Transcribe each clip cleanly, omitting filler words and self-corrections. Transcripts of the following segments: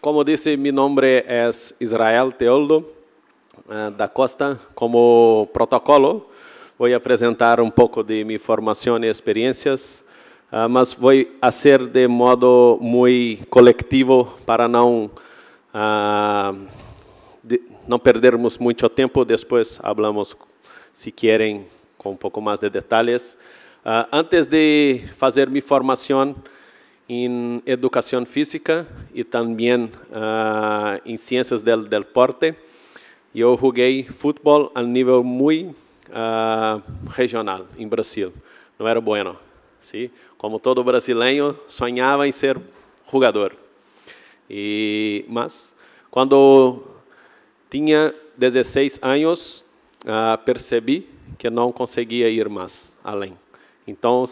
como disse, meu nome é Israel Teoldo da Costa. Como protocolo, vou apresentar um pouco de minha formação e experiências, mas vou fazer de modo muito coletivo para não perdermos muito tempo. Depois falamos, se querem, com um pouco mais de detalhes. Antes de fazer minha formação em educação física e também em ciências do deporte, eu joguei futebol a nível muito regional em Brasil. Não era bueno, sim? Como todo brasileiro, sonhava em ser jogador. Mas quando tinha 16 anos, percebi que não conseguia ir mais além. Então,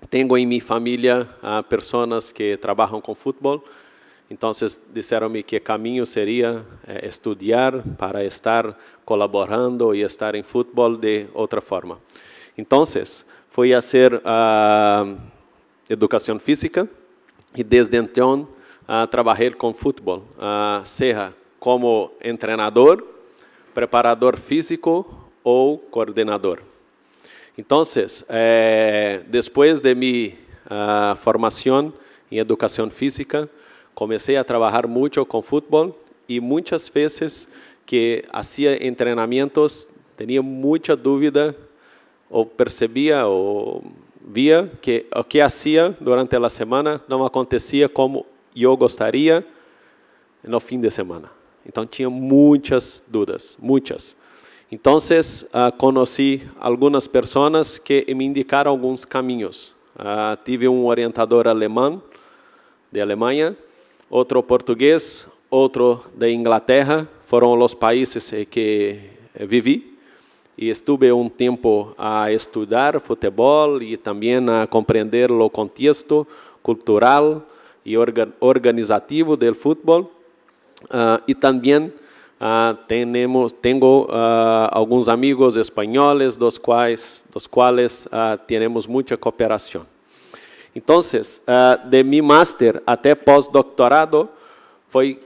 tenho em minha família pessoas que trabalham com futebol. Então, disseram-me que o caminho seria estudar para estar colaborando e estar em futebol de outra forma. Então, fui a fazer educação física e desde então trabalhei com futebol, seja como treinador, preparador físico ou coordenador. Então, depois de minha formação em educação física, comecei a trabalhar muito com futebol e muitas vezes que fazia treinamentos, tinha muita dúvida ou percebia ou via que o que fazia durante a semana não acontecia como eu gostaria no fim de semana. Então, tinha muitas dúvidas, muitas. Então, conheci algumas pessoas que me indicaram alguns caminhos. Tive um orientador alemão, de Alemanha, outro português, outro de Inglaterra. Foram os países que vivi. E estive um tempo a estudar futebol e também a compreender o contexto cultural e organizativo do futebol. E também tenho alguns amigos espanhóis, dos quais temos muita cooperação. Então, de mi máster até pós-doutorado, foi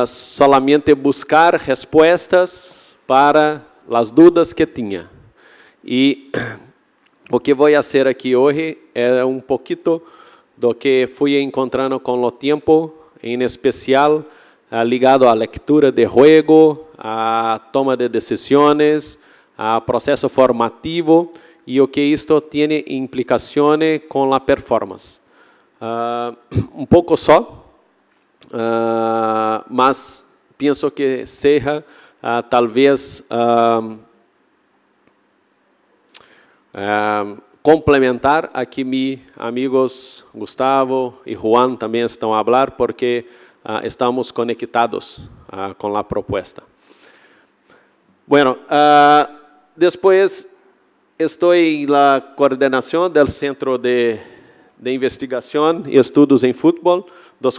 solamente buscar respostas para as dúvidas que tinha. E o que vou fazer aqui hoje é um pouquinho do que fui encontrando com o tempo, em especial ligado à leitura de jogo, à toma de decisões, ao processo formativo e o que isto tem implicações com a performance. Um pouco só, mas penso que seja talvez complementar a que meus amigos Gustavo e Juan também estão a falar, porque estamos conectados com a proposta. Bueno, depois estou na coordenação do Centro de Investigação e Estudos em Futebol, do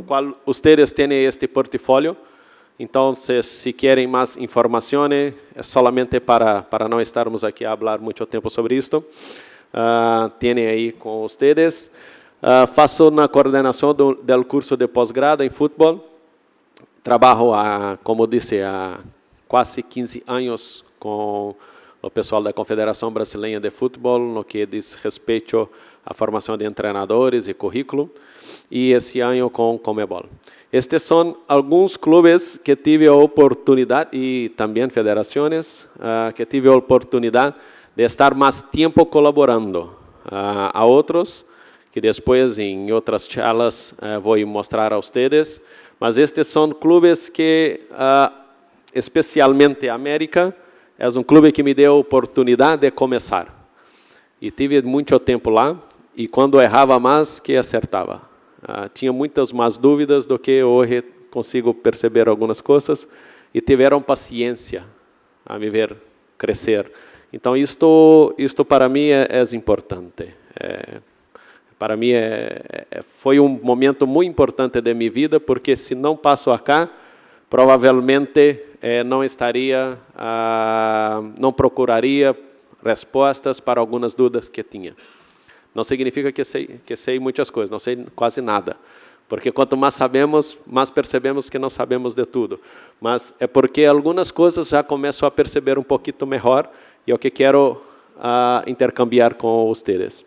qual vocês têm este portfólio. Então, se querem mais informações, é solamente para não estarmos aqui a falar muito tempo sobre isto. Tem aí com vocês. Faço na coordenação do curso de pós-grado em futebol. Trabalho, como disse, há quase 15 anos com o pessoal da Confederação Brasileira de Futebol, no que diz respeito à formação de treinadores e currículo, e esse ano com Conmebol. Estes são alguns clubes que tive a oportunidade, e também federações, que tive a oportunidade de estar mais tempo colaborando. A outros, que depois em outras charlas vou mostrar a vocês, mas estes são clubes que, especialmente a América, é um clube que me deu a oportunidade de começar. E tive muito tempo lá, e quando errava mais, que acertava. Tinha muitas mais dúvidas do que hoje consigo perceber algumas coisas, e tiveram paciência a me ver crescer. Então, isto para mim é importante. Para mim, foi um momento muito importante de minha vida, porque se não passo acá, provavelmente não estaria, não procuraria respostas para algumas dúvidas que tinha. Não significa que sei muitas coisas, não sei quase nada, Porque quanto mais sabemos, mais percebemos que não sabemos de tudo. Mas é porque algumas coisas já começo a perceber um pouquinho melhor e é o que quero intercambiar com vocês.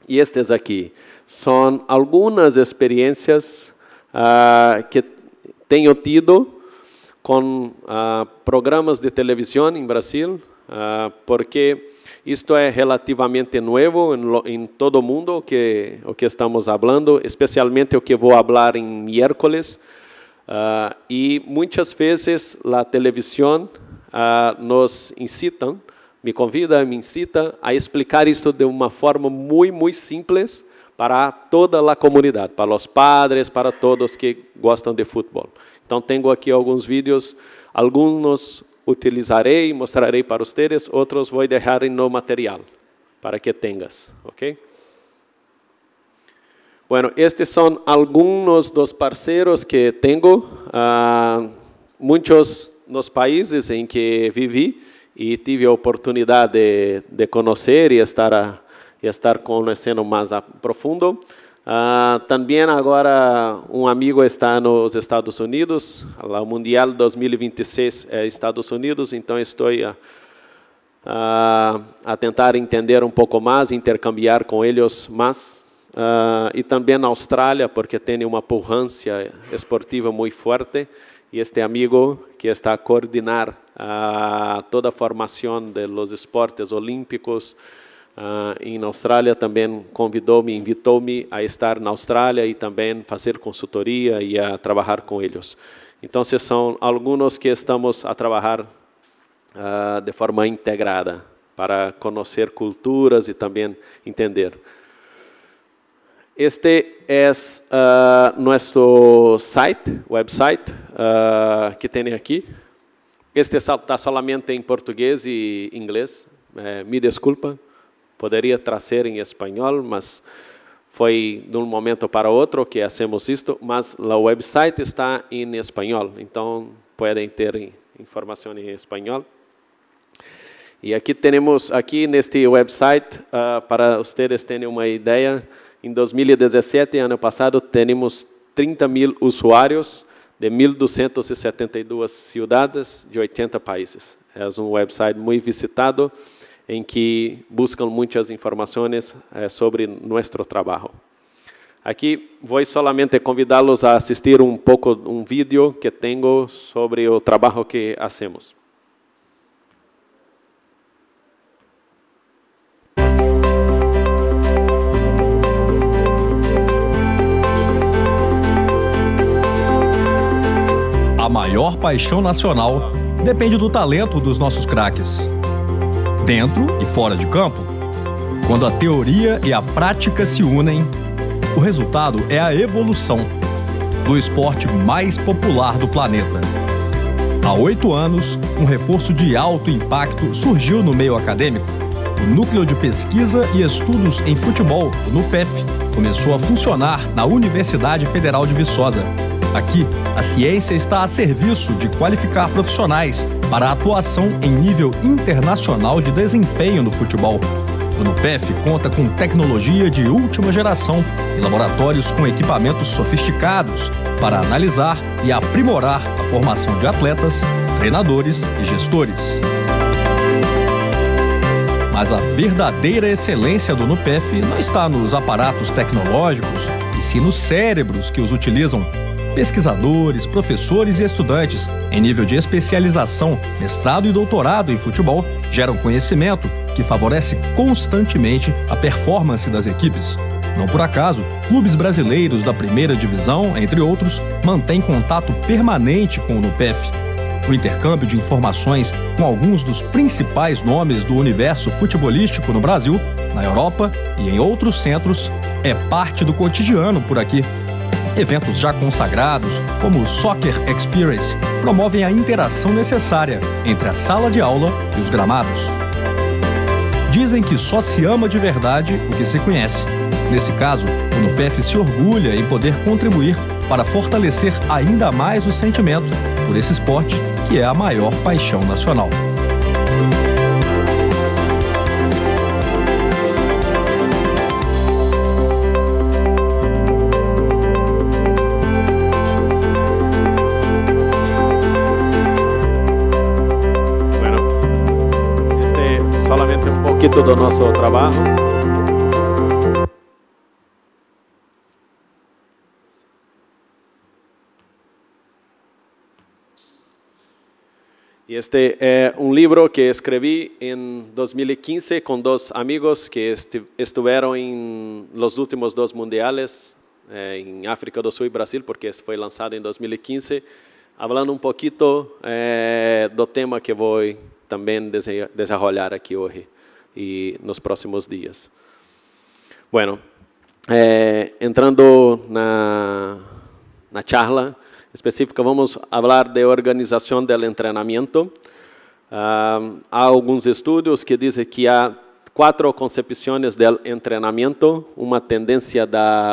E estes aqui são algumas experiências que tenho tido com programas de televisão em Brasil, porque isto é relativamente novo em todo o mundo, o que estamos falando, especialmente o que vou falar em miércoles. E muitas vezes a televisão nos incita, me incita a explicar isto de uma forma muito simples para toda a comunidade, para os padres, para todos que gostam de futebol. Então, tenho aqui alguns vídeos, alguns utilizarei e mostrarei para vocês, outros vou deixar no material, para que tenhas, ok? Bueno, estes são alguns dos parceiros que tenho, muitos nos países em que vivi e tive a oportunidade de conhecer e estar conhecendo mais a profundo. Também agora um amigo está nos Estados Unidos, o Mundial 2026 é Estados Unidos, então estou a tentar entender um pouco mais, intercambiar com eles mais. E também na Austrália, porque tem uma pujança esportiva muito forte, e este amigo que está a coordenar toda a formação dos esportes olímpicos, em Austrália também invitou-me a estar na Austrália e também fazer consultoria e a trabalhar com eles. Então, são alguns que estamos a trabalhar de forma integrada para conhecer culturas e também entender. Este é nosso website que tem aqui. Este está somente em português e inglês. Me desculpa. Poderia trazer em espanhol, mas foi de um momento para outro que hacemos isto, mas o website está em espanhol, então podem ter informação em espanhol. E aqui temos, neste website, para vocês terem uma ideia, em 2017, ano passado, temos 30.000 usuários de 1.272 cidades de 80 países. É um website muito visitado, em que buscam muitas informações sobre nosso trabalho. Aqui vou solamente convidá-los a assistir um pouco um vídeo que tenho sobre o trabalho que hacemos. A maior paixão nacional depende do talento dos nossos craques. Dentro e fora de campo, quando a teoria e a prática se unem, o resultado é a evolução do esporte mais popular do planeta. Há 8 anos, um reforço de alto impacto surgiu no meio acadêmico. O Núcleo de Pesquisa e Estudos em Futebol, o NUPEF, começou a funcionar na Universidade Federal de Viçosa. Aqui, a ciência está a serviço de qualificar profissionais para a atuação em nível internacional de desempenho no futebol. O NUPEF conta com tecnologia de última geração e laboratórios com equipamentos sofisticados para analisar e aprimorar a formação de atletas, treinadores e gestores. Mas a verdadeira excelência do NUPEF não está nos aparatos tecnológicos, e sim nos cérebros que os utilizam. Pesquisadores, professores e estudantes, em nível de especialização, mestrado e doutorado em futebol, geram conhecimento que favorece constantemente a performance das equipes. Não por acaso, clubes brasileiros da primeira divisão, entre outros, mantêm contato permanente com o NUPEF. O intercâmbio de informações com alguns dos principais nomes do universo futebolístico no Brasil, na Europa e em outros centros é parte do cotidiano por aqui. Eventos já consagrados, como o Soccer Experience, promovem a interação necessária entre a sala de aula e os gramados. Dizem que só se ama de verdade o que se conhece. Nesse caso, o NUPEF se orgulha em poder contribuir para fortalecer ainda mais o sentimento por esse esporte que é a maior paixão nacional. pouquinho do nosso trabalho. Este é livro que escrevi em 2015 com dois amigos que estiveram em los últimos dos mundiales em África do Sul e Brasil, porque foi lançado em 2015, falando pouquinho do tema que vou também desenvolver aqui hoje e nos próximos dias. Bueno, entrando na charla específica, vamos falar de organização do treinamento. Há alguns estudos que dizem que há 4 concepções do treinamento, uma tendência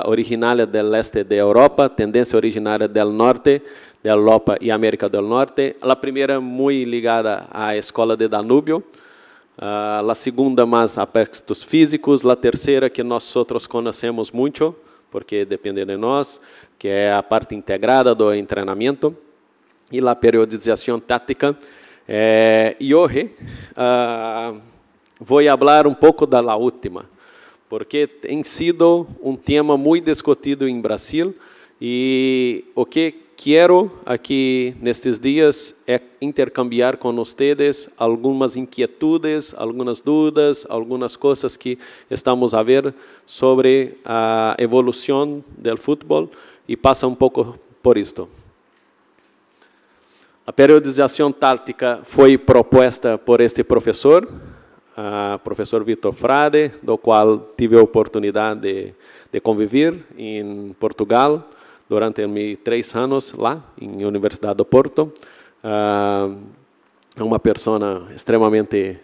originária do leste da Europa, tendência originária do norte da Europa e América do Norte. A primeira muito ligada à escola de Danúbio, a segunda mais aspectos físicos, a terceira que nós outros conhecemos muito, porque depende de nós, que é a parte integrada do treinamento, e a periodização tática. E hoje vou falar pouco da última, porque tem sido tema muito discutido em Brasil, e o que quero aqui nestes dias é intercambiar com vocês algumas inquietudes, algumas dúvidas, algumas coisas que estamos a ver sobre a evolução do futebol, e passa pouco por isto. A periodização tática foi proposta por este professor, professor Vitor Frade, do qual tive a oportunidade de conviver em Portugal durante meus 3 anos lá, em Universidade do Porto. É uma pessoa extremamente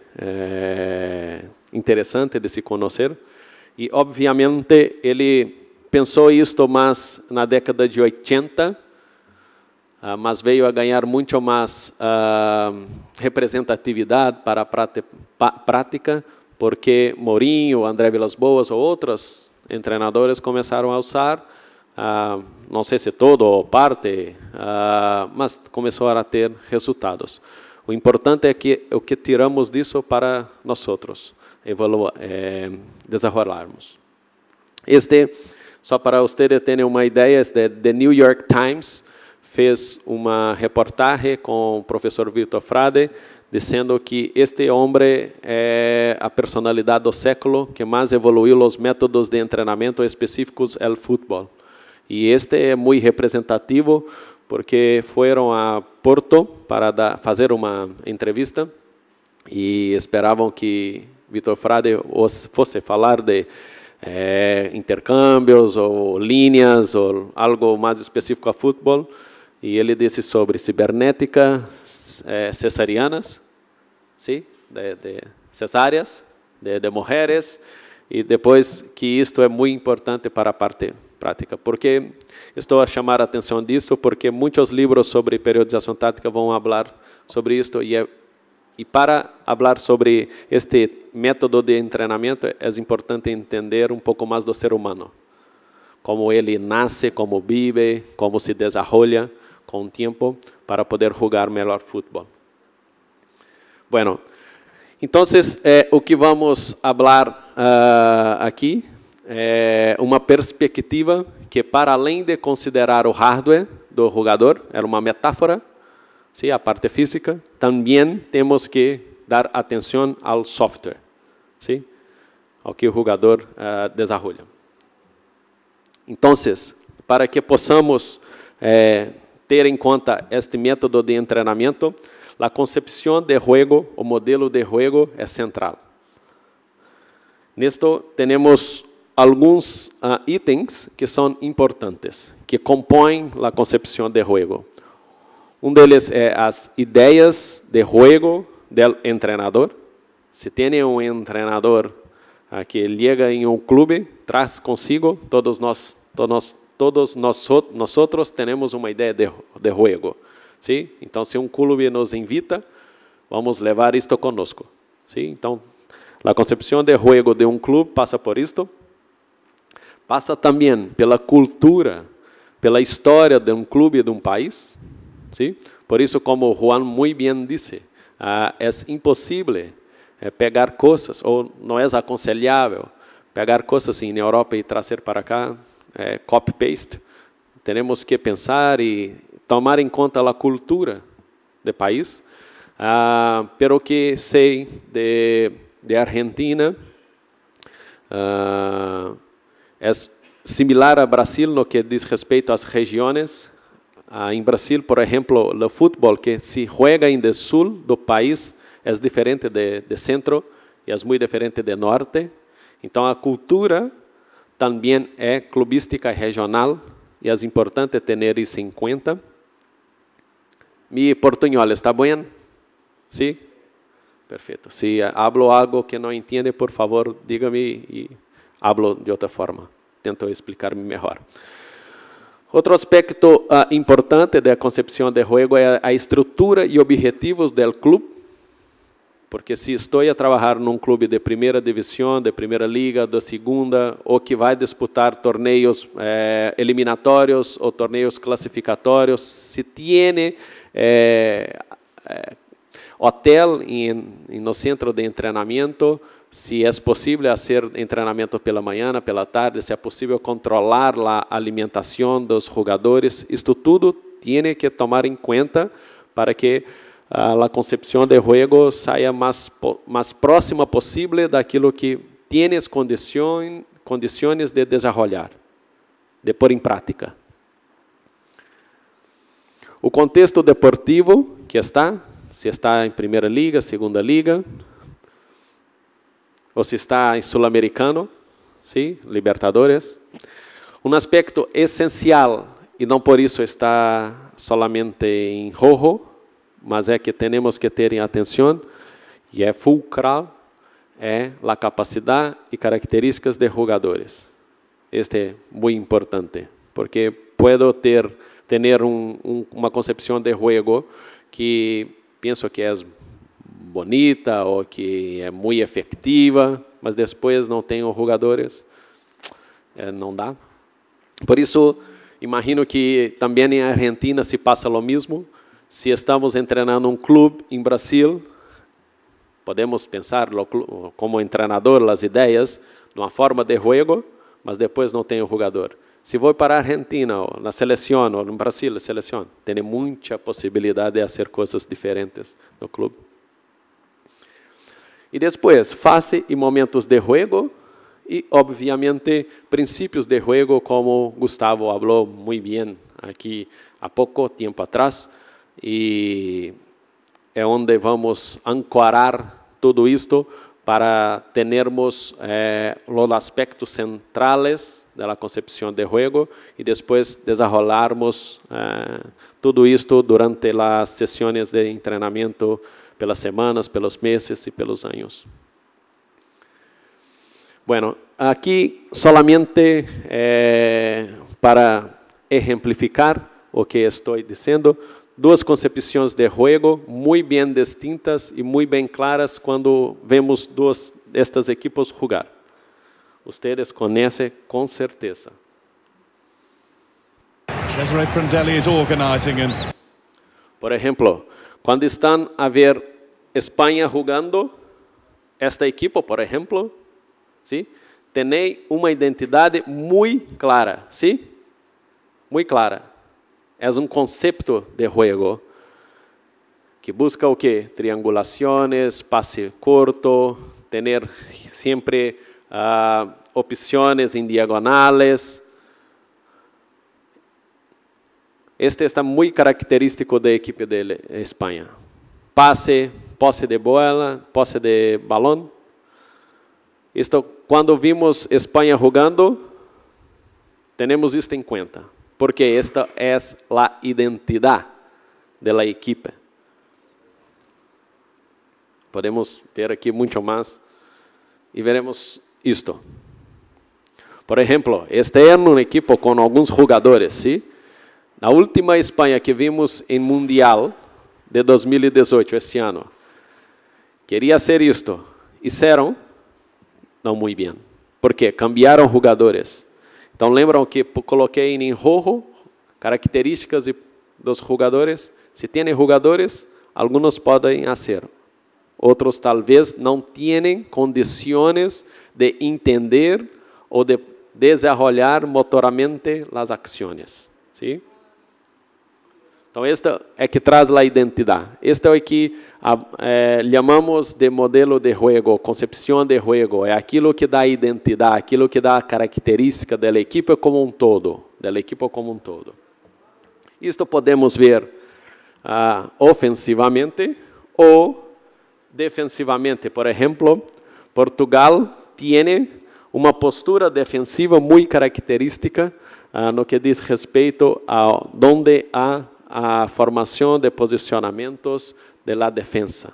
interessante de se conhecer, e obviamente ele pensou isto mais na década de 80, mas veio a ganhar muito mais representatividade para a prática, porque Mourinho, André Vilas-Boas ou outros treinadores começaram a usar, não sei se todo ou parte, mas começou a ter resultados. O importante é que o que tiramos disso para nós outros desenvolvermos. Só para vocês terem uma ideia, The New York Times fez uma reportagem com o professor Vitor Frade, dizendo que este homem é a personalidade do século que mais evoluiu os métodos de treinamento específicos ao futebol. E este é muito representativo, porque foram a Porto para fazer uma entrevista e esperavam que Vitor Frade fosse falar de intercâmbios ou linhas ou algo mais específico a futebol, e ele disse sobre cibernética, cesarianas, sim, de cesáreas, de mulheres, e depois que isto é muito importante para a parte prática. Porque estou a chamar a atenção disso, porque muitos livros sobre periodização tática vão falar sobre isto, e para falar sobre este método de treinamento, é importante entender pouco mais do ser humano. Como ele nasce, como vive, como se desenvolve com o tempo, para poder jogar melhor futebol. Bueno, então, o que vamos falar aqui é uma perspectiva que, para além de considerar o hardware do jogador, era uma metáfora, sim, a parte física, também temos que dar atenção ao software, sim, ao que o jogador desenvolve. Então, para que possamos ter em conta este método de treinamento, a concepção de jogo, o modelo de jogo é central. Nisto, temos alguns itens que são importantes, que compõem a concepção de jogo. Um deles é as ideias de jogo do treinador. Se tem um treinador que chega em um clube, traz consigo, todos nós temos uma ideia de jogo. Sim? Então, se um clube nos invita, vamos levar isto conosco. Sim? Então, a concepção de jogo de um clube passa por isto. Passa também pela cultura, pela história de um clube, de um país. Sim? Por isso, como Juan muito bem disse, é impossível pegar coisas, ou não é aconselhável pegar coisas na Europa e trazer para cá, copy-paste. Temos que pensar e tomar em conta a cultura do país. Pero que sei de Argentina, é similar a Brasil no que diz respeito às regiões. Em Brasil, por exemplo, o futebol que se juega em do sul do país é diferente de centro e é muito diferente de norte. Então, a cultura também é clubística regional e é importante ter isso em conta. Mi portuñol está bem? Sim? Perfeito. Se hablo algo que não entende, por favor, diga-me e hablo de outra forma. Tento explicar-me melhor. Outro aspecto importante da concepção de jogo é a estrutura e objetivos do clube, porque se estou a trabalhar num clube de primeira divisão, de primeira liga, de segunda, ou que vai disputar torneios eliminatórios ou torneios classificatórios, se tem hotel no centro de treinamento, se é possível fazer treinamento pela manhã, pela tarde, se é possível controlar a alimentação dos jogadores. Isto tudo tem que tomar em conta para que a concepção de jogo saia mais próxima possível daquilo que tienes condições de desenvolver, de pôr em prática. O contexto deportivo que se está em primeira liga, segunda liga, ou se está em sul-americano, sim, Libertadores. Um aspecto essencial, e não por isso está solamente em rojo, mas é que temos que ter em atenção, e é fulcral, é a capacidade e características de jogadores. Este é muito importante, porque puedo ter uma concepção de jogo que penso que é bonita ou que é muito efetiva, mas depois não tenho jogadores, não dá. Por isso, imagino que também em Argentina se passa o mesmo. Se estamos treinando um clube em Brasil, podemos pensar como treinador as ideias, numa forma de jogo, mas depois não tenho jogador. Se vou para a Argentina, ou na seleção, ou no Brasil, na seleção, tem muita possibilidade de fazer coisas diferentes no clube. E depois, fase e momentos de jogo, e, obviamente, princípios de jogo, como Gustavo falou muito bem aqui há pouco tempo atrás, e é onde vamos ancorar tudo isto para termos os aspectos centrais da concepção de jogo e depois desenrolarmos tudo isto durante as sessões de treinamento pelas semanas, pelos meses e pelos anos. Bueno, aqui solamente para exemplificar o que estou dizendo, duas concepções de jogo muito bem distintas e muito bem claras quando vemos duas destas equipes jogar. Vocês conhecem com certeza. Cesare Prandelli is organizing and... Por exemplo, quando estão a ver Espanha jogando, esta equipe, por exemplo, ¿sí? Tem uma identidade muito clara, ¿sí? Muito clara. É um conceito de jogo que busca o quê? Triangulações, passe curto, ter sempre opções em diagonales. Este está muito característico da equipe de Espanha. Passe, posse de bola, posse de balão. Isto, quando vimos Espanha jogando, temos isto em conta, porque esta é a identidade da equipe. Podemos ver aqui muito mais e veremos isto. Por exemplo, este é uma equipe com alguns jogadores, ¿sí? Na última Espanha que vimos em Mundial de 2018, este ano, queria ser isto. Fizeram não muito bem. Por quê? Cambiaram jogadores. Então, lembram que coloquei em rojo características dos jogadores? Se tem jogadores, alguns podem fazer. Outros talvez não têm condições de entender ou de desenvolver motoramente as ações. ¿Sí? Então, este é que traz a identidade. Este é o que chamamos de modelo de jogo, concepção de jogo. É aquilo que dá identidade, aquilo que dá característica da equipe como um todo. Isto podemos ver ofensivamente ou defensivamente. Por exemplo, Portugal tem uma postura defensiva muito característica no que diz respeito a onde há a formação de posicionamentos de la defensa.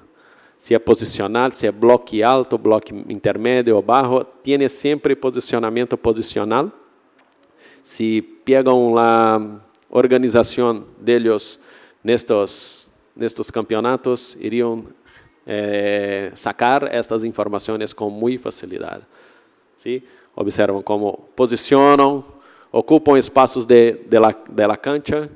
Se é posicional, se é bloque alto, bloque intermédio ou baixo, tem sempre posicionamento posicional. Se pegam a organização deles nestes campeonatos, iriam sacar estas informações com muita facilidade. ¿Sí? Observam como posicionam, ocupam espaços de la cancha,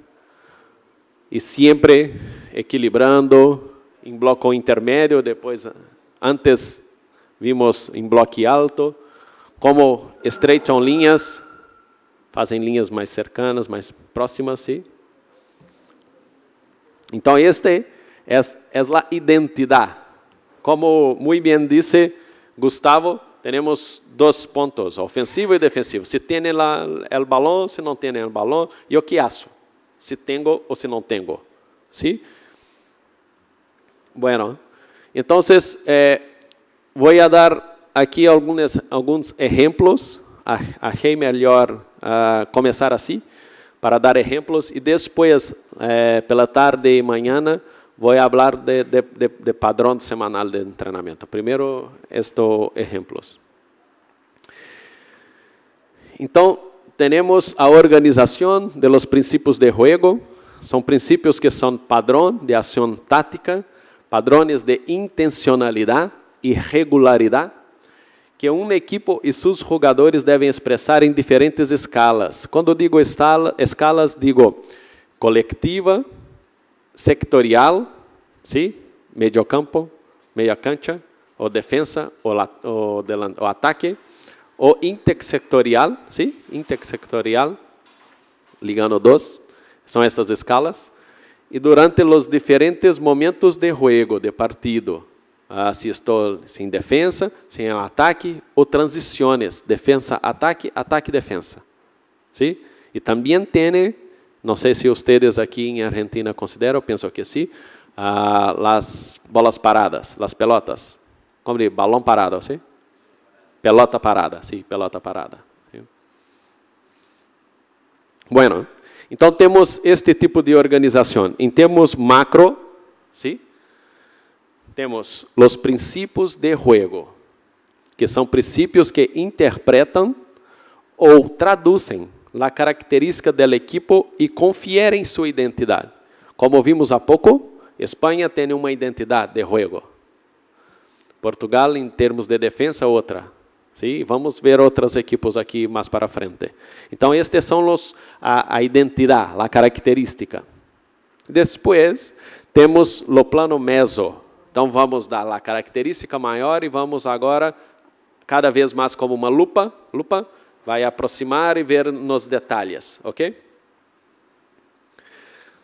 e sempre equilibrando em bloco intermédio, depois, antes vimos em bloco alto, como estreitam linhas, fazem linhas mais cercanas, mais próximas, sim? Então, este é a identidade. Como muito bem disse Gustavo, temos dois pontos, ofensivo e defensivo. Se tem o balão, se não tem o balão, e o que faço? Se tenho ou se não tenho. ¿Sí? Bueno, então, vou dar aqui alguns exemplos. Achei melhor começar assim, para dar exemplos, e depois, pela tarde e manhã, vou falar de padrão semanal de treinamento. Primeiro, estes exemplos. Então, temos a organização de los princípios de juego. São princípios que são padrão de ação tática, padrões de intencionalidade e regularidade, que um equipo e seus jogadores devem expressar em diferentes escalas. Quando digo escalas, digo coletiva, sectorial, ¿sí? Medio campo, meia cancha, ou defensa, ou ataque, ou intersectorial, ¿sí? Intersectorial, ligando dos, são estas escalas. E durante os diferentes momentos de jogo, de partido, se estou sem defesa, sem ataque, ou transições, defesa, ataque, ataque, defesa. ¿Sí? E também tem, não sei se vocês aqui em Argentina consideram, penso que sim, as bolas paradas, as pelotas. Como diz? Balão parado, sim? Pelota parada, sim, pelota parada. ¿Sí? Bueno, então temos este tipo de organização. Em termos macro, sim? Temos os princípios de juego, que são princípios que interpretam ou traduzem a característica do equipo e conferem sua identidade. Como vimos há pouco, Espanha tem uma identidade de juego. Portugal, em termos de defesa, outra. Sim? Vamos ver outras equipos aqui mais para frente. Então, estes são a identidade, a característica. Depois, temos o plano meso. Então, vamos dar a característica maior e vamos agora, cada vez mais como uma lupa, vai aproximar e ver nos detalhes, ok?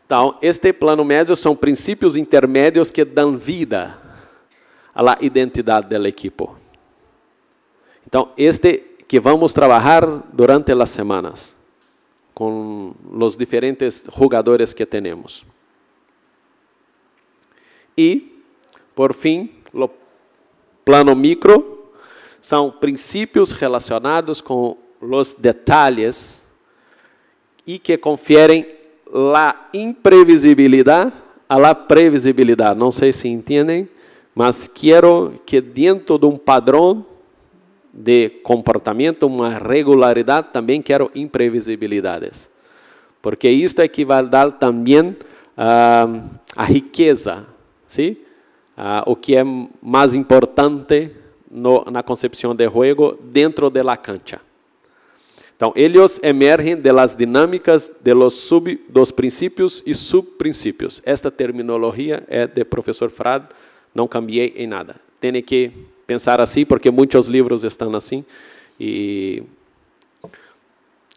Então, este plano médio são princípios intermédios que dão vida à identidade do equipo. Então, este que vamos trabalhar durante as semanas, com os diferentes jogadores que temos. E, por fim, o plano micro são princípios relacionados com os detalhes e que conferem a imprevisibilidade a la previsibilidade. Não sei se entendem, mas quero que dentro de um padrão de comportamento, uma regularidade, também quero imprevisibilidades. Porque isto é que vai dar também a riqueza, ¿sí? O que é mais importante na concepção de jogo dentro da cancha. Então, eles emergem das dinâmicas dos princípios e subprincípios. Esta terminologia é do professor Frad, não cambiei em nada. Tem que pensar assim, porque muitos livros estão assim, e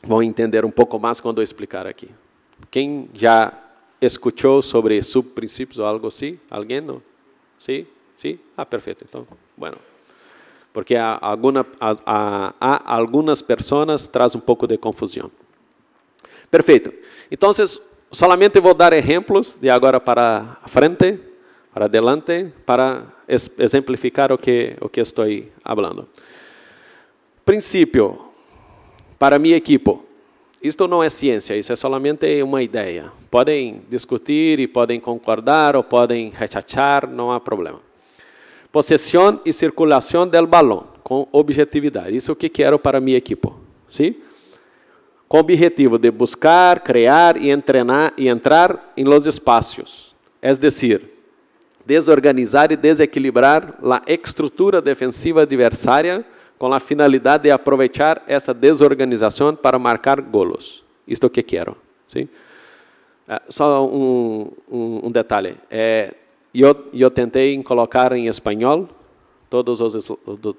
vão entender um pouco mais quando eu explicar aqui. Quem já escutou sobre subprincípios ou algo assim? Alguém não? Sim? Sim? Ah, perfeito. Então, bueno. Porque há algumas pessoas traz um pouco de confusão. Perfeito. Então, solamente vou dar exemplos de agora para frente, para adelante, para exemplificar o que estou falando. Princípio, para mi equipo. Isto não é ciência, isso é solamente uma ideia. Podem discutir e podem concordar ou podem rechazar, não há problema. Possessão e circulação do balão, com objetividade. Isso é o que quero para mi equipo. ¿Sí? Com o objetivo de buscar, criar e entrar em los espaços. É decir, desorganizar e desequilibrar a estrutura defensiva adversária com a finalidade de aproveitar essa desorganização para marcar golos. Isto é o que quero. ¿Sí? Só um detalhe. Eu tentei colocar em espanhol todos os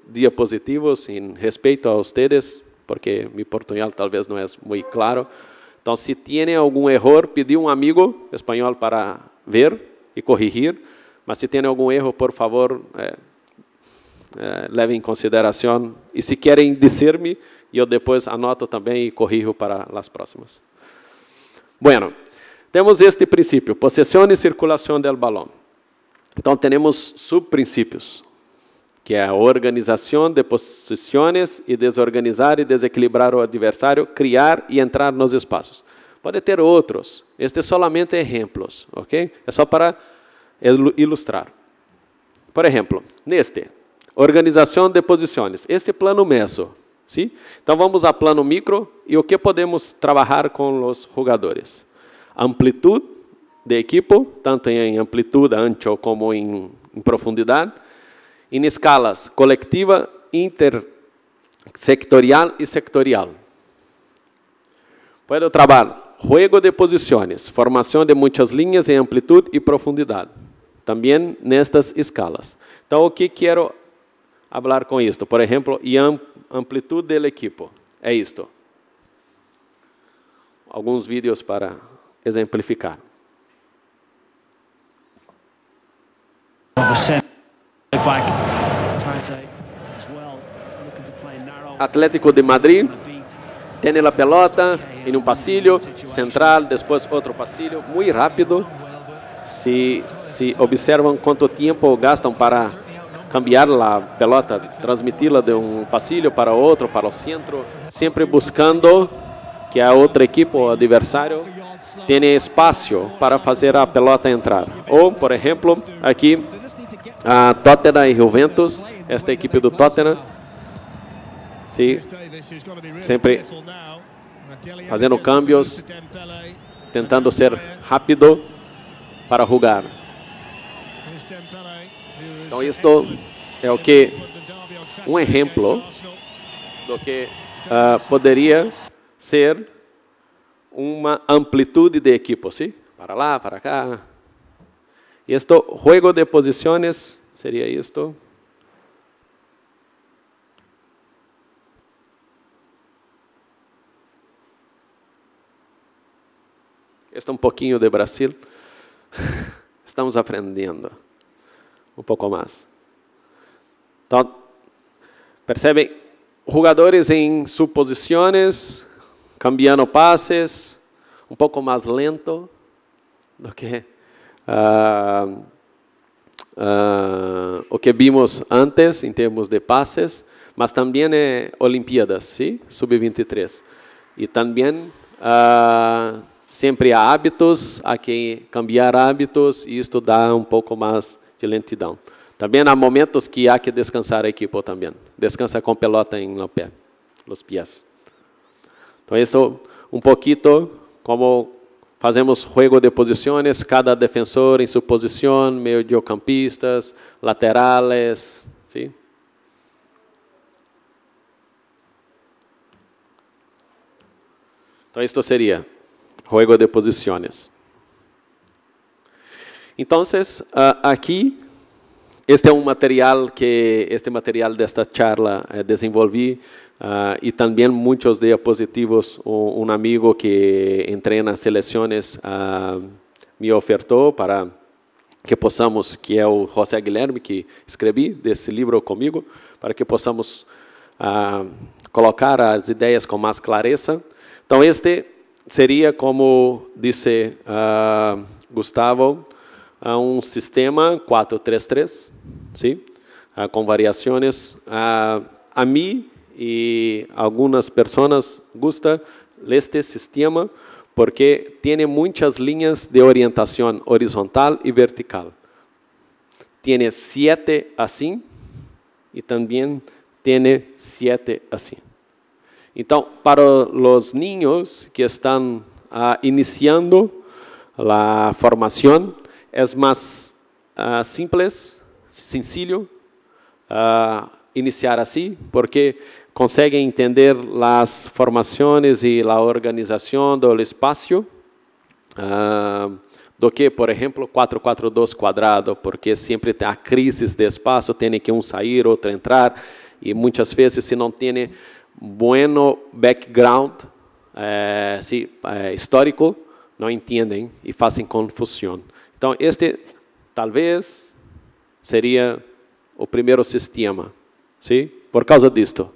diapositivos em respeito a vocês, porque meu portunhol talvez não é muito claro. Então, se tem algum erro, pedi um amigo espanhol para ver e corrigir, mas se tem algum erro, por favor, leve em consideração. E se querem dizer-me, eu depois anoto também e corrijo para as próximas. Bueno, temos este princípio, possessão e circulação do balão. Então, temos subprincípios, que é a organização de posições e desorganizar e desequilibrar o adversário, criar e entrar nos espaços. Pode ter outros, este é solamente exemplos, ok? É só para ilustrar. Por exemplo, neste, organização de posições, este plano meso, sim? Então, vamos a plano micro e o que podemos trabalhar com os jogadores? Amplitude de equipo, tanto em amplitude, ancho, como em profundidade, em escalas coletiva, intersectorial e sectorial. Pode trabalhar juego de posições, formação de muitas linhas em amplitude e profundidade, também nestas escalas. Então, o que quero falar com isto? Por exemplo, e amplitude do equipo, é isto. Alguns vídeos para exemplificar. Atlético de Madrid tem a pelota em um pasillo central, depois outro pasillo, muito rápido. Se observam quanto tempo gastam para cambiar a pelota, transmiti-la de um pasillo para outro, para o centro, sempre buscando que a outra equipe, o adversário, tenha espaço para fazer a pelota entrar. Ou, por exemplo, aqui, a Tottenham e Juventus, esta equipe do Tottenham, sim, sempre fazendo câmbios, tentando ser rápido para jogar. Então, isto é o que um exemplo do que poderia ser uma amplitude de equipo, sim? Para lá, para cá. E este juego de posições seria isto. Este é um pouquinho de Brasil. Estamos aprendendo um pouco mais. Então, percebem? Jogadores em suposições, cambiando passes, um pouco mais lento do que o que vimos antes em termos de passes, mas também Olimpíadas, sim? Sub-23. E também sempre há hábitos, há que cambiar hábitos e isto dá um pouco mais de lentidão. Também há momentos que há que descansar a equipe também. Descansa com pelota em los pies. Então, isso um pouquinho como fazemos juego de posições, cada defensor em sua posição, mediocampistas, laterales, ¿sí? Então, isto seria juego de posições. Então, aqui este é um material que, este material desta charla desenvolvi, e também muitos diapositivos. Um amigo que entrena seleções me ofertou para que possamos, que é o José Guilherme, que escrevi desse livro comigo, para que possamos colocar as ideias com mais clareza. Então, este seria, como disse Gustavo, um sistema 4-3-3, sim? Com variações. A mim e algumas pessoas gostam deste sistema porque tem muitas linhas de orientação horizontal e vertical. Tem 7 assim e também tem 7 assim. Então, para os niños que estão iniciando a formação, é mais simples, sencillo, iniciar assim, porque conseguem entender as formações e a organização do espaço, do que, por exemplo, 4-4-2 quadrado, porque sempre tem a crise de espaço, tem que um sair, outro entrar, e muitas vezes, se não tem bueno background histórico, não entendem e fazem confusão. Então, este talvez seria o primeiro sistema, sim? Por causa disto.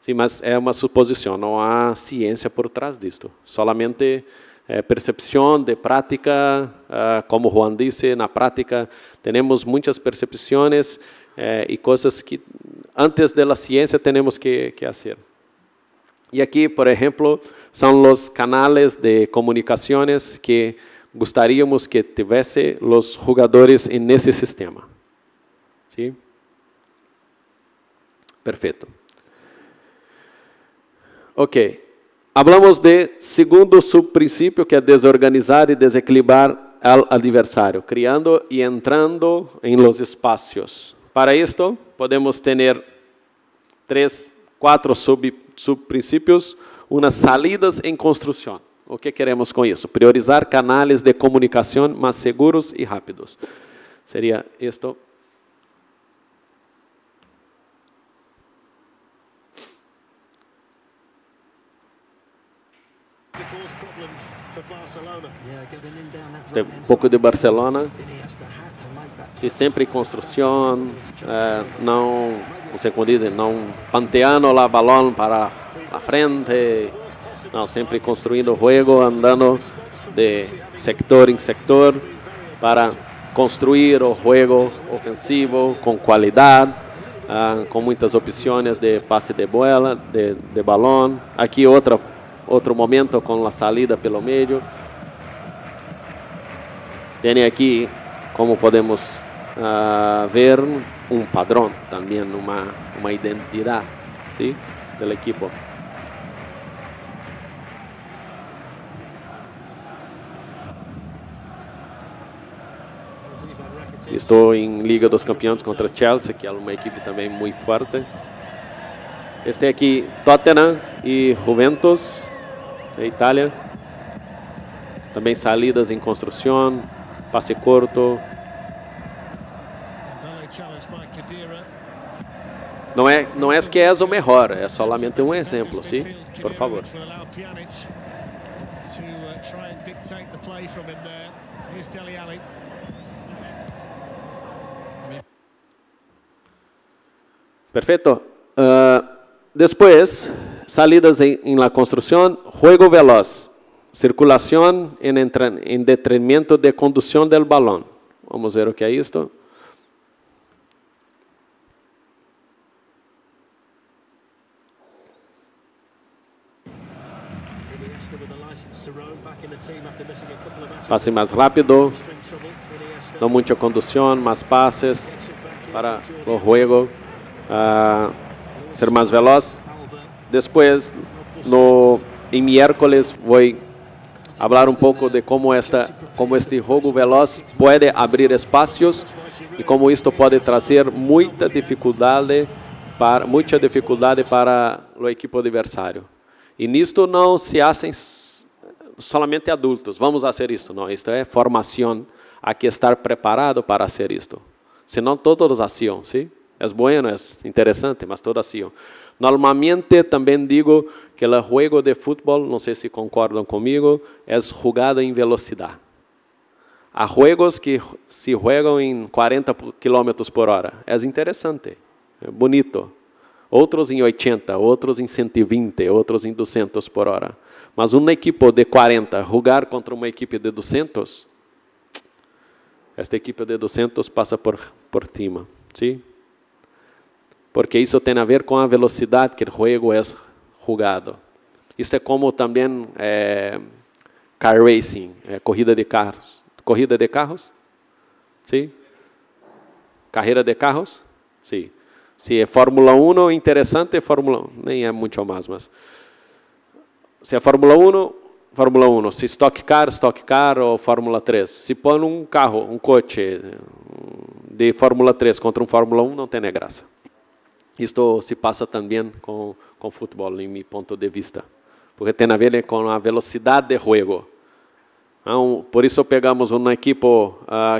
Sim, mas é uma suposição, não há ciência por trás disto. Solamente percepção de prática, como Juan disse, na prática temos muitas percepções e coisas que antes da ciência temos que fazer. E aqui, por exemplo, são os canais de comunicações que gostaríamos que tivesse os jogadores nesse sistema. ¿Sí? Perfeito. Ok. Hablamos de segundo subprincípio, que é desorganizar e desequilibrar o adversário, criando e entrando em los espaços. Para isto, podemos ter 3, 4 subprincípios, umas salidas em construção. O que queremos com isso? Priorizar canais de comunicação mais seguros e rápidos. Seria isto. Este é um pouco de Barcelona. Sim, sempre construção, não, você como dizem, não panteando o balão para a frente. Não, sempre construindo o jogo, andando de sector em sector para construir o jogo ofensivo com qualidade, com muitas opções de passe de bola, de balão. Aqui outro momento com a saída pelo meio. Tem aqui, como podemos ver, um padrão também, uma identidade, ¿sí? Do equipo. Estou em Liga dos Campeões contra Chelsea, que é uma equipe também muito forte. Este aqui, Tottenham e Juventus, da Itália. Também saídas em construção, passe curto. Não é que é o melhor, é solamente um exemplo, sim? Por favor. Perfeito. Depois, salidas em la construção, juego veloz, circulação em detrimento de condução del balão. Vamos ver o que é isto. Passe mais rápido, não muita condução, mais passes para o jogo ser mais veloz. Depois, em miércoles, vou falar um pouco de como este jogo veloz pode abrir espaços e como isto pode trazer muita dificuldade para o equipo adversário. E nisto não se fazem solamente adultos. Vamos fazer isto, não. Isto é formação. Há que estar preparado para fazer isto. Senão todos hacían, ¿sí? Es bueno, es interesante, mas todos hacían. Normalmente también digo que el juego de fútbol, no sé si concordan conmigo, es jugado en velocidad. Há juegos que se jogam em 40 km por hora. É interessante, é bonito. Outros em 80, outros em 120, outros em 200 por hora. Mas uma equipe de 40 jogar contra uma equipe de 200, esta equipe de 200 passa por cima, ¿sí? Porque isso tem a ver com a velocidade que o jogo é jogado. Isso é como também car racing, corrida de carros. Corrida de carros? Sim. Carreira de carros? Sim. Se é Fórmula 1, interessante, Fórmula 1. Nem é muito mais, mas... Se é Fórmula 1, Fórmula 1. Se Stock Car ou Fórmula 3. Se põe um carro, um coche de Fórmula 3 contra um Fórmula 1, não tem graça. Isto se passa também com futebol, em meu ponto de vista. Porque tem a ver com a velocidade de jogo. Por isso pegamos uma equipe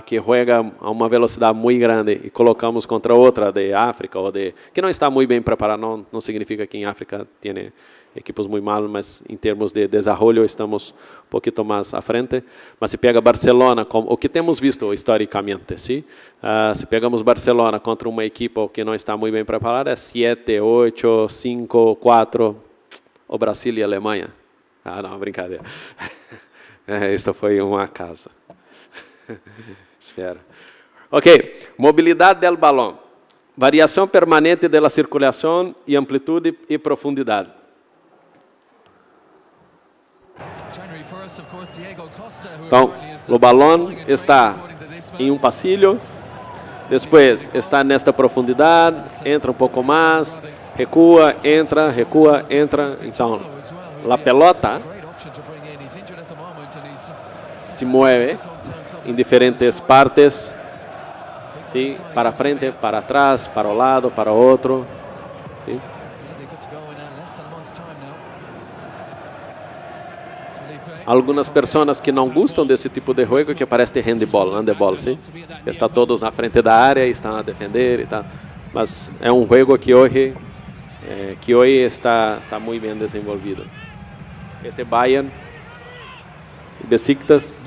que joga a uma velocidade muito grande e colocamos contra outra de África ou que não está muito bem preparada. Não significa que em África tem equipos muito mal, mas em termos de desenvolvimento estamos um pouquinho mais à frente. Mas se pega Barcelona, o que temos visto historicamente, ¿sí? Se pegamos Barcelona contra uma equipe que não está muito bem preparada, é 7, 8, 5, 4, o Brasil e a Alemanha. Não, brincadeira. Isto foi um acaso. Espera. Ok, mobilidade del balão. Variação permanente da circulação e amplitude e profundidade. Então, o balão está em um pasillo, depois está nesta profundidade, entra um pouco mais, recua, entra. Então, a pelota se mueve em diferentes partes, ¿sí? Para frente, para atrás, para um lado, para outro, ¿sí? Algumas pessoas que não gostam desse tipo de jogo que parece handebol, ¿sí? Está todos na frente da área e estão a defender e tal, mas é um jogo que hoje está muito bem desenvolvido. Este Bayern Besiktas.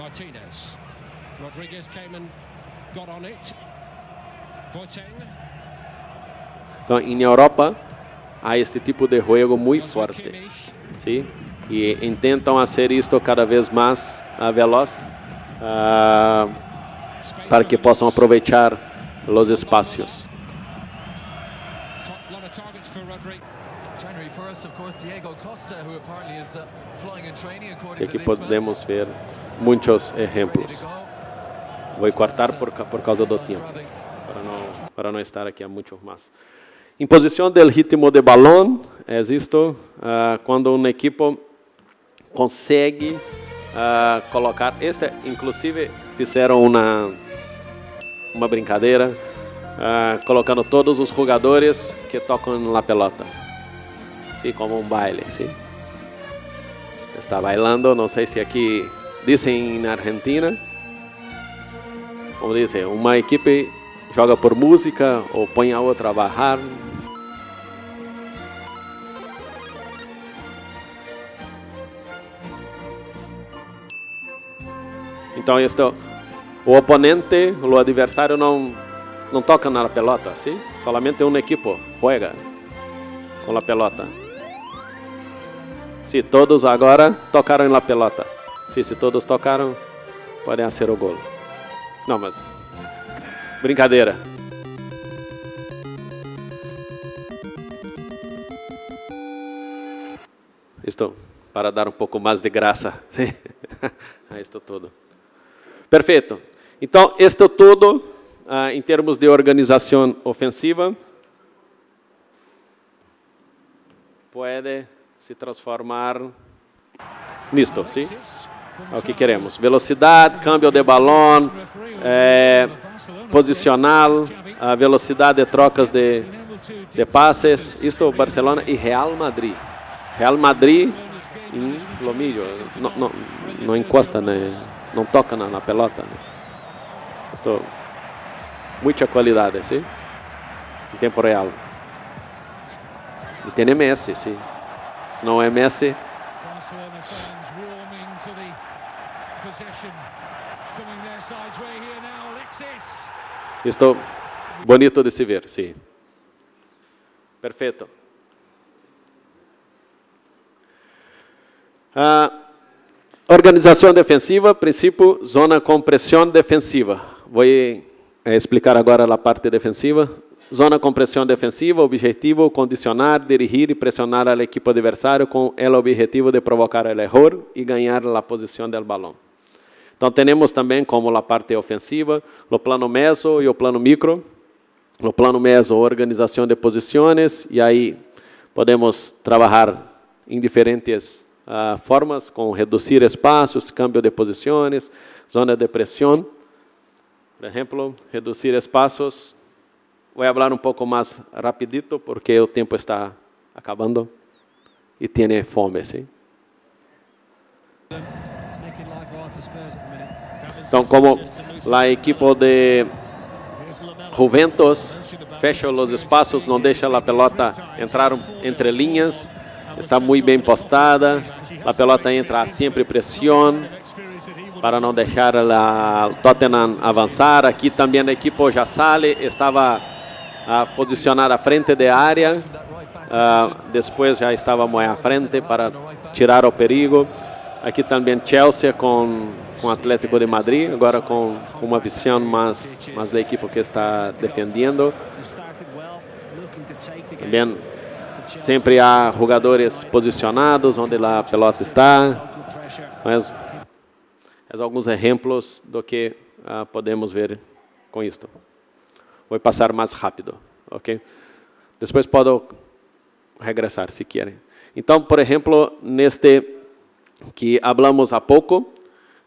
Então, em Europa, há este tipo de jogo muito forte, ¿sí? E tentam fazer isto cada vez mais veloz para que possam aproveitar os espaços. E aqui podemos ver muitos exemplos. Vou cortar por causa do tempo, para não estar aqui muito mais. Imposição do ritmo de balão é isto, quando uma equipe consegue colocar. Inclusive, fizeram uma brincadeira, colocando todos os jogadores que tocam na pelota. Sí, como um baile, ¿sí? Está bailando, não sei se aqui dizem na Argentina, como dizem, uma equipe joga por música ou põe a outra a barrar. Então, o oponente, o adversário não toca na pelota, ¿sí? Solamente uma equipe juega com a pelota. Se todos agora tocaram na pelota. Se todos tocaram, podem fazer o gol. Não, mas... brincadeira. Isto para dar um pouco mais de graça. Isto tudo. Perfeito. Então, isto tudo, em termos de organização ofensiva, pode se transformar nisto, ¿sí? É o que queremos. Velocidade, câmbio de balão, posicional, a velocidade de trocas de passes. Isto Barcelona e Real Madrid. Real Madrid em Lomillo, não encosta, né? Não toca na pelota. Né? Isto muita qualidade, ¿sí? Em tempo real. E tem Messi, ¿sí? Se não é Messi, isto bonito de se ver, sim. Perfeito. Organização defensiva, princípio, zona com pressão defensiva. Vou explicar agora a parte defensiva. Zona com pressão defensiva, objetivo, condicionar, dirigir e pressionar al equipo adversário com o objetivo de provocar o erro e ganhar a posição do balão. Então, temos também como a parte ofensiva, o plano meso e o plano micro. No plano meso, organização de posições, e aí podemos trabalhar em diferentes formas, com reduzir espaços, cambio de posições, zona de pressão. Por exemplo, reduzir espaços. Vou falar um pouco mais rapidito, porque o tempo está acabando e tem fome, sim? Então, como a equipe de Juventus fecha os espaços, não deixa a pelota entrar entre linhas, está muito bem postada, a pelota entra sempre pressão, para não deixar o Tottenham avançar. Aqui também a equipe já sale, estava posicionada à frente da área, depois já estava muito à frente para tirar o perigo. Aqui também Chelsea com o Atlético de Madrid, agora com uma visão mais da equipe que está defendendo. Também sempre há jogadores posicionados onde a pelota está. Mas alguns exemplos do que podemos ver com isto. Vou passar mais rápido, ok? Depois posso regressar se querem. Então, por exemplo, neste que hablamos há pouco,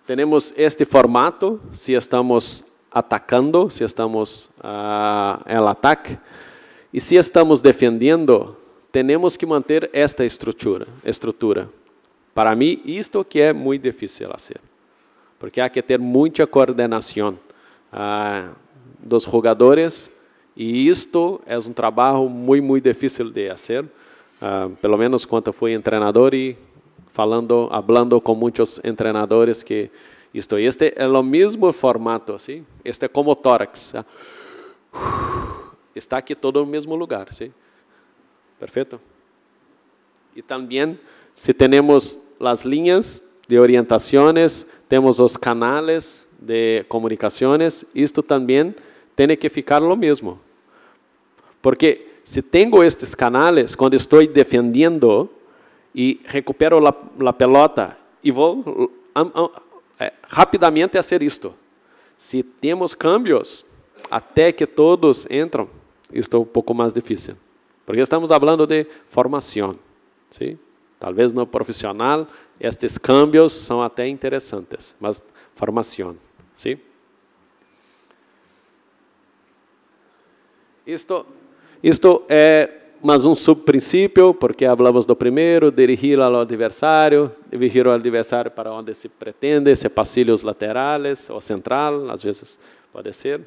temos este formato, se estamos atacando, se estamos em ataque, e se estamos defendendo, temos que manter esta estrutura. Para mim, isto que é muito difícil fazer, porque há que ter muita coordenação dos jogadores, e isto é um trabalho muito difícil de fazer, pelo menos quando fui treinador e hablando com muitos treinadores que este é o mesmo formato, ¿sí? Este é como tórax, está aqui todo no mesmo lugar, ¿sí? Perfeito? E também, se temos as linhas de orientações, temos os canais de comunicações, isto também tem que ficar o mesmo. Porque se tenho estes canais, quando estou defendendo e recupero a pelota e vou rapidamente fazer isto. Se temos cambios, até que todos entram, isto é um pouco mais difícil. Porque estamos falando de formação, ¿sí? Talvez no profissional, estes cambios são até interessantes, mas formação, ¿sí? Isto é mais um subprincípio, porque falamos do primeiro, dirigir ao adversário para onde se pretende, se passilhos laterais ou central, às vezes pode ser.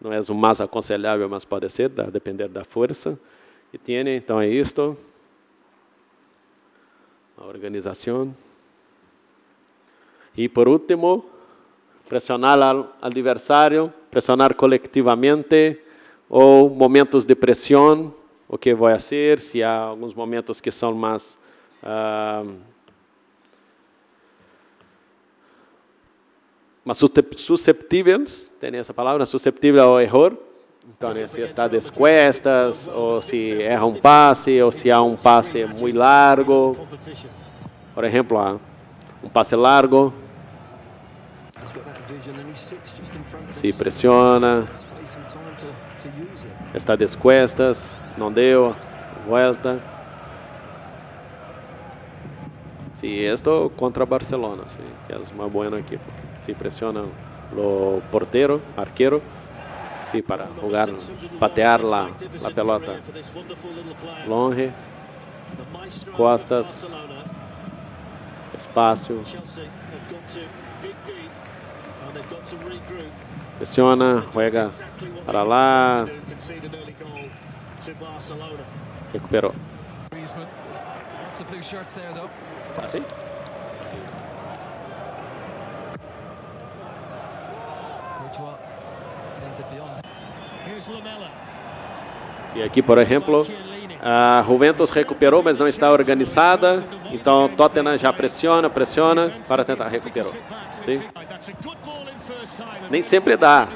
Não é o mais aconselhável, mas pode ser, depender da força que tem. Então é isto. A organização. E por último, pressionar ao adversário, pressionar coletivamente, ou momentos de pressão, o que vou fazer, se há alguns momentos que são mais susceptíveis, tem essa palavra, susceptível ao erro. Então, se está descuestas, ou se erra um passe, ou se há um passe muito largo. Por exemplo, um passe largo. Se pressiona. Está descuestas, não deu, volta. Sí, esto contra Barcelona, sí, que es una buena equipo. Sí, presiona o portero, arquero, sí, para jugar, patear la pelota longe, costas, espacio. Pressiona, juega para lá. Recuperou. Assim? E aqui, por exemplo, a Juventus recuperou, mas não está organizada. Então, Tottenham já pressiona para tentar recuperar. Sim? Nem sempre dá,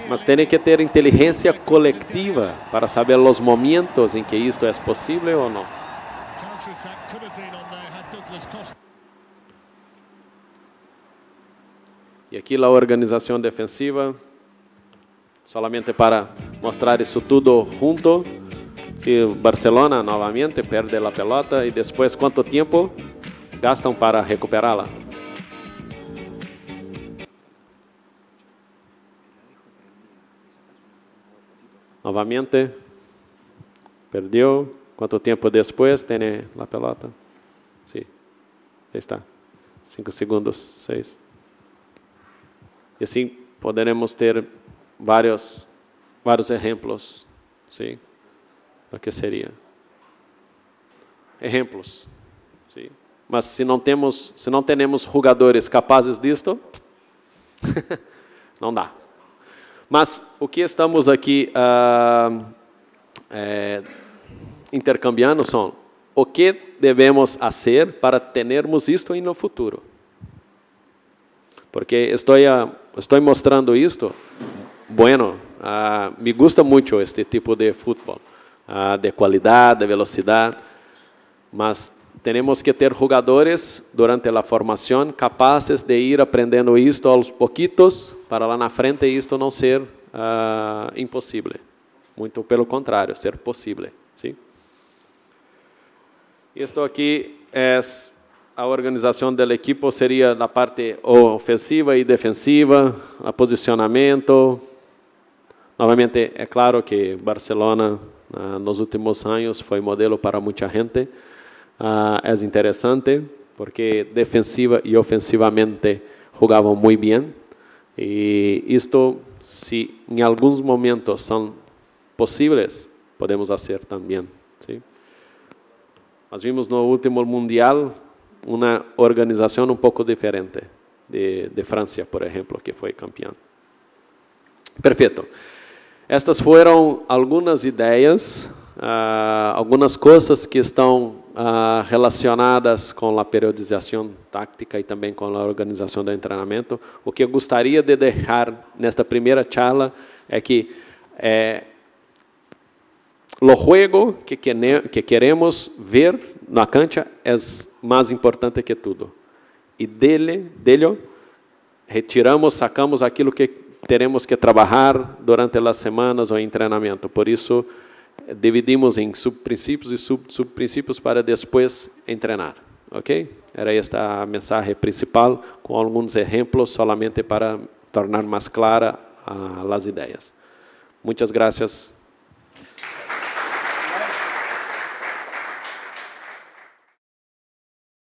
mas tem que ter inteligência coletiva para saber os momentos em que isto é possível ou não. E aqui a organização defensiva, solamente para mostrar isso tudo junto. E Barcelona novamente perde a pelota e depois quanto tempo gastam para recuperá-la? Novamente perdeu. Quanto tempo depois tem a pelota? Sim, já está. 5 segundos, 6. E assim poderemos ter vários exemplos, sim, do que seria. Exemplos, sim. Mas se não temos jogadores capazes disto, não dá. Mas o que estamos aqui intercambiando são o que devemos fazer para termos isto no futuro. Porque estou mostrando isto, bueno, me gusta muito este tipo de futebol, de qualidade, de velocidade, mas temos que ter jogadores durante a formação capazes de ir aprendendo isto aos pouquitos, para lá na frente isto não ser impossível. Muito pelo contrário, ser possível. Sim? Isto aqui é a organização do equipo, seria a parte ofensiva e defensiva, o posicionamento. Novamente, é claro que Barcelona, nos últimos anos, foi modelo para muita gente. É interessante, porque defensiva e ofensivamente jogavam muito bem. E isto, se em alguns momentos são possíveis, podemos fazer também. Sim? Nós vimos no último Mundial uma organização um pouco diferente de França, por exemplo, que foi campeã. Perfeito. Estas foram algumas ideias, algumas coisas que estão relacionadas com a periodização tática e também com a organização do treinamento. O que eu gostaria de deixar nesta primeira charla é que o jogo que queremos ver na cancha é mais importante que tudo. E dele sacamos aquilo que teremos que trabalhar durante as semanas ou em treinamento. Por isso, dividimos em subprincípios e subprincípios para depois treinar. Ok? Era esta a mensagem principal, com alguns exemplos, solamente para tornar mais clara as ideias. Muitas graças.